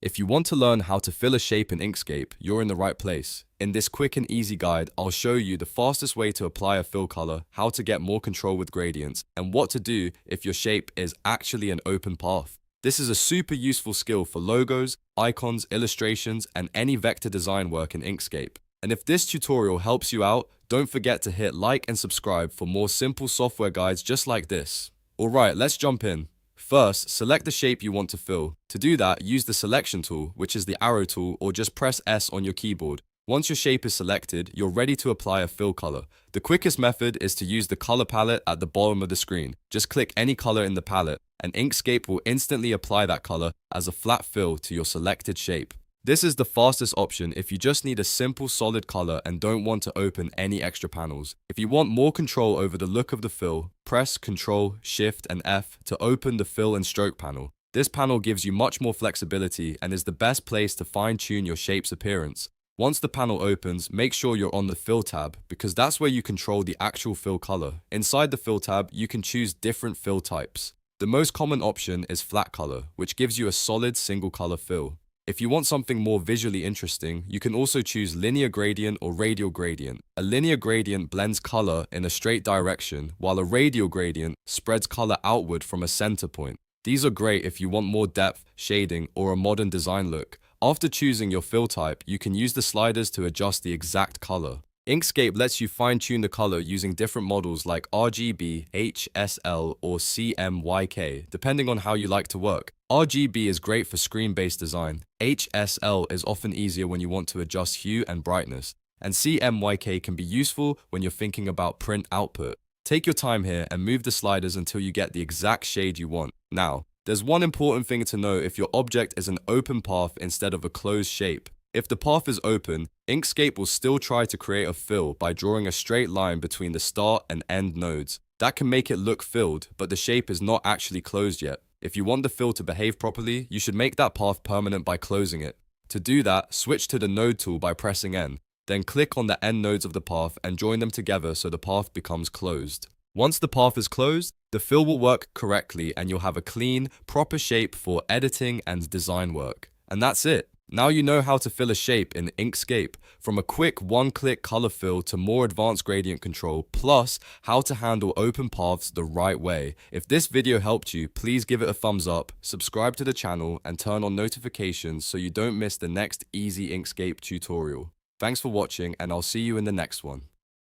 If you want to learn how to fill a shape in Inkscape, you're in the right place. In this quick and easy guide, I'll show you the fastest way to apply a fill color, how to get more control with gradients, and what to do if your shape is actually an open path. This is a super useful skill for logos, icons, illustrations, and any vector design work in Inkscape. And if this tutorial helps you out, don't forget to hit like and subscribe for more simple software guides just like this. Alright, let's jump in. First, select the shape you want to fill. To do that, use the selection tool, which is the arrow tool, or just press S on your keyboard. Once your shape is selected, you're ready to apply a fill color. The quickest method is to use the color palette at the bottom of the screen. Just click any color in the palette, and Inkscape will instantly apply that color as a flat fill to your selected shape. This is the fastest option if you just need a simple solid color and don't want to open any extra panels. If you want more control over the look of the fill, press Ctrl, Shift, and F to open the fill and stroke panel. This panel gives you much more flexibility and is the best place to fine-tune your shape's appearance. Once the panel opens, make sure you're on the Fill tab, because that's where you control the actual fill color. Inside the Fill tab, you can choose different fill types. The most common option is flat color, which gives you a solid single color fill. If you want something more visually interesting, you can also choose linear gradient or radial gradient. A linear gradient blends color in a straight direction, while a radial gradient spreads color outward from a center point. These are great if you want more depth, shading, or a modern design look. After choosing your fill type, you can use the sliders to adjust the exact color. Inkscape lets you fine-tune the color using different models like RGB, HSL, or CMYK, depending on how you like to work. RGB is great for screen-based design. HSL is often easier when you want to adjust hue and brightness. And CMYK can be useful when you're thinking about print output. Take your time here and move the sliders until you get the exact shade you want. Now, there's one important thing to know if your object is an open path instead of a closed shape. If the path is open, Inkscape will still try to create a fill by drawing a straight line between the start and end nodes. That can make it look filled, but the shape is not actually closed yet. If you want the fill to behave properly, you should make that path permanent by closing it. To do that, switch to the node tool by pressing N. Then click on the end nodes of the path and join them together so the path becomes closed. Once the path is closed, the fill will work correctly and you'll have a clean, proper shape for editing and design work. And that's it. Now you know how to fill a shape in Inkscape, from a quick one-click color fill to more advanced gradient control, plus how to handle open paths the right way. If this video helped you, please give it a thumbs up, subscribe to the channel, and turn on notifications so you don't miss the next easy Inkscape tutorial. Thanks for watching, and I'll see you in the next one.